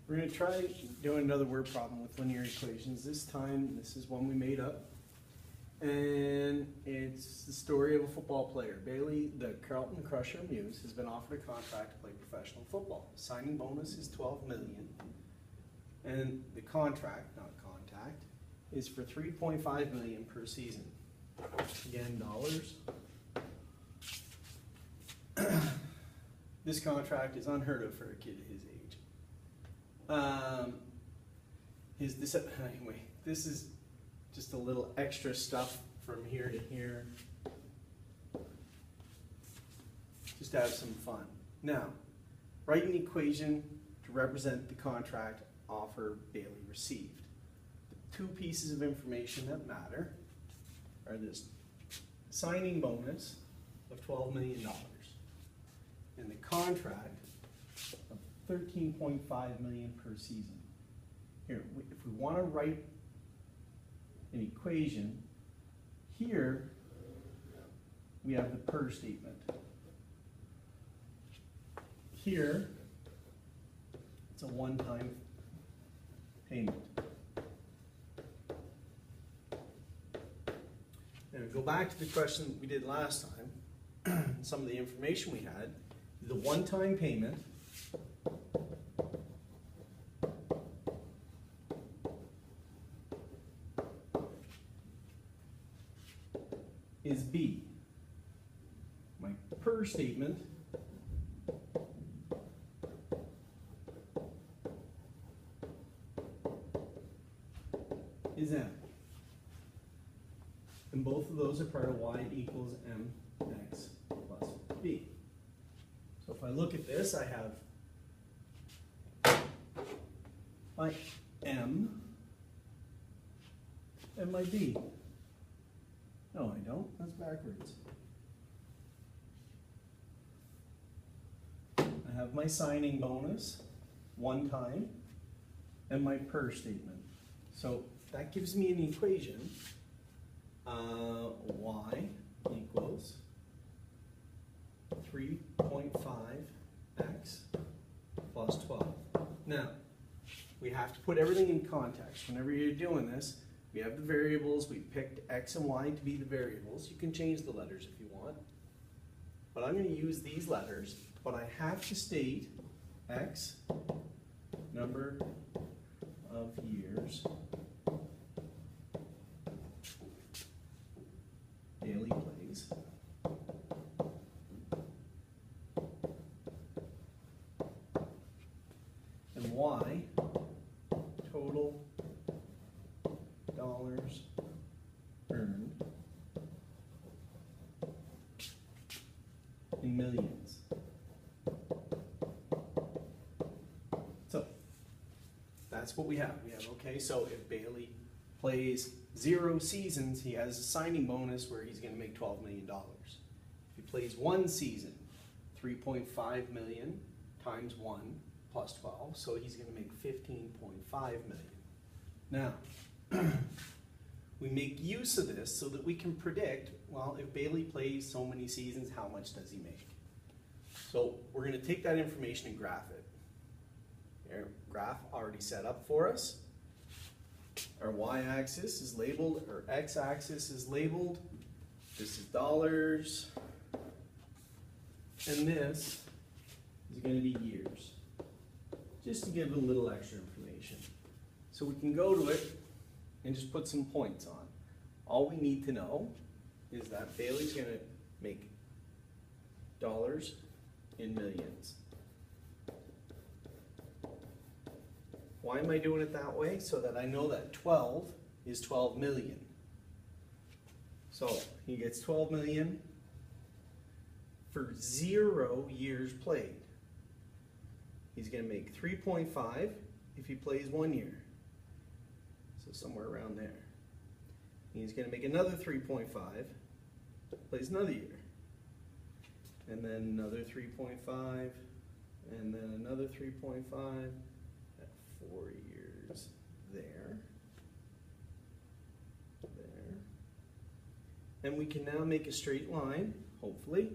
We're going to try doing another word problem with linear equations. This time, this is one we made up. And it's the story of a football player. Bailey, the Carlton Crusher Muse, has been offered a contract to play professional football. The signing bonus is $12 million. And the contract, not contact, is for $3.5 million per season. Again, dollars. This contract is unheard of for a kid his age. Anyway, this is just a little extra stuff from here to here, just to have some fun. Now, write an equation to represent the contract offer Bailey received. The two pieces of information that matter are this signing bonus of $12 million and the contract of $13.5 million per season. Here, if we want to write an equation, here we have the per statement. Here, it's a one-time payment. Now go back to the question we did last time. Some of the information we had, the one-time payment is B. My per statement is M. And both of those are part of y equals mx plus b. So if I look at this, I have my M and my B. No, I don't. That's backwards. I have my signing bonus, one time, and my per statement. So that gives me an equation. Y equals 3.5x plus 12. Now, we have to put everything in context. Whenever you're doing this, we have the variables. We picked x and y to be the variables. You can change the letters if you want. But I'm going to use these letters, but I have to state x, number of years Bailey plays, and y, total dollars earned in millions. So that's what we have. We have, okay, so if Bailey plays 0 seasons, he has a signing bonus where he's going to make $12 million. If he plays 1 season, 3.5 million times 1 plus 12, so he's going to make 15.5 million. Now, we make use of this so that we can predict, well, if Bailey plays so many seasons, how much does he make? So we're going to take that information and graph it. Here, graph already set up for us. Our y-axis is labeled, our x-axis is labeled. This is dollars. And this is going to be years. Just to give a little extra information. So we can go to it and just put some points on. All we need to know is that Bailey's going to make dollars in millions. Why am I doing it that way? So that I know that 12 is 12 million. So he gets 12 million for 0 years played. He's going to make 3.5 if he plays 1 year. So somewhere around there. He's going to make another 3.5, plays another year. And then another 3.5, and then another 3.5 at 4 years there. There. And we can now make a straight line, hopefully.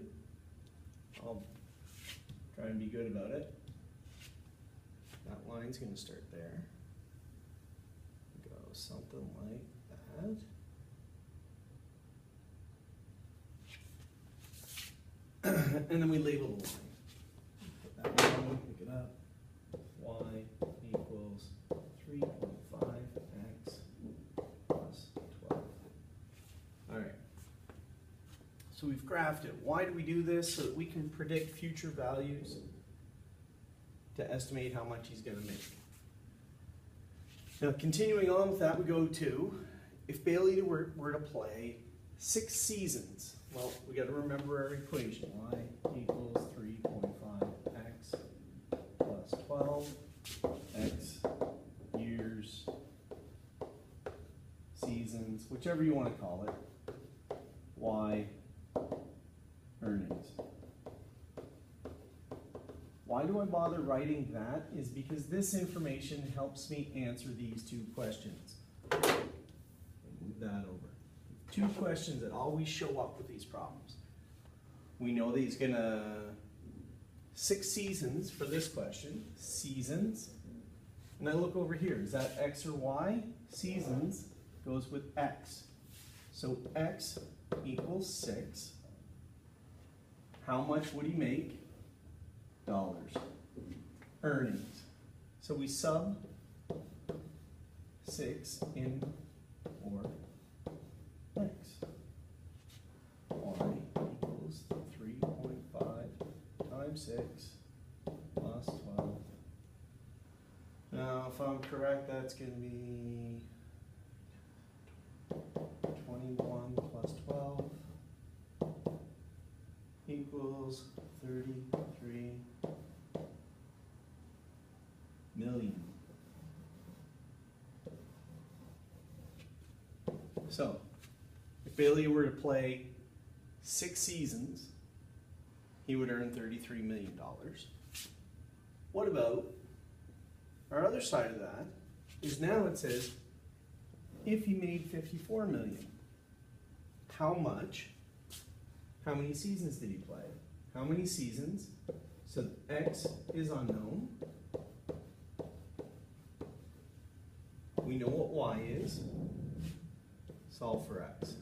I'll try and be good about it. That line line's gonna start there. Go something like that. And then we label the line. Put that down, pick it up. Y equals 3.5x plus 12. All right. So we've graphed it. Why do we do this? So that we can predict future values to estimate how much he's going to make. Now, continuing on with that, we go to, if Bailey were to play 6 seasons, well, we got to remember our equation. Y equals 3.5x plus 12, x years, seasons, whichever you want to call it, y earnings. Why do I bother writing that? Is because this information helps me answer these 2 questions. Move that over. 2 questions that always show up with these problems. We know that he's gonna 6 seasons for this question, seasons. And I look over here, is that x or y? Seasons goes with x. So x equals 6. How much would he make? Dollars. Earnings. So we sub 6 in for x. Y equals 3.5 times 6 plus 12. Now, if I'm correct, that's going to be 21 plus 12 equals 33 million. So, if Bailey were to play 6 seasons, he would earn $33 million. What about our other side of that is now it says if he made 54 million, how much, how many seasons did he play? How many seasons? So x is unknown. We know what y is. Solve for x.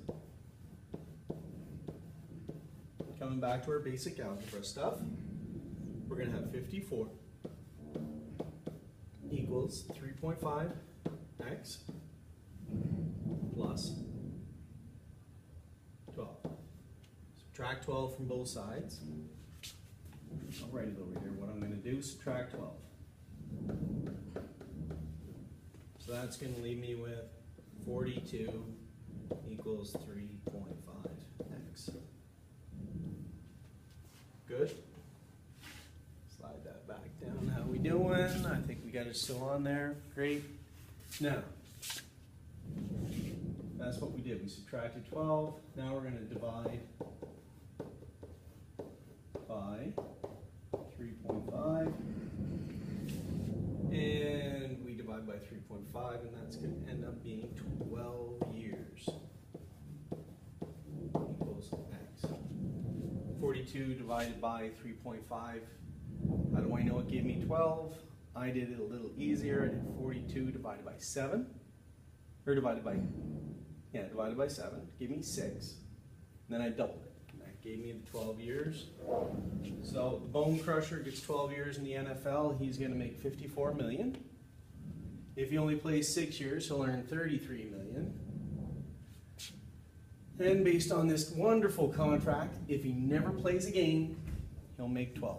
Coming back to our basic algebra stuff, we're going to have 54 equals 3.5x plus 12. Subtract 12 from both sides. I'll write it over here. What I'm going to do, subtract 12. So that's going to leave me with 42 equals 3.5x. Good? Slide that back down. How we doing? I think we got it still on there. Great. Now, that's what we did. We subtracted 12. Now we're going to divide by 3.5. And we divide by 3.5, and that's going to end up being 12 years. Equals x. 42 divided by 3.5. How do I know it gave me 12? I did it a little easier. I did 42 divided by 7. Or divided by 7. Give me 6. And then I doubled it. And that gave me the 12 years. So the Bone Crusher gets 12 years in the NFL. He's going to make $54 million. If he only plays 6 years, he'll earn $33 million. And based on this wonderful contract, if he never plays a game, he'll make $12 million.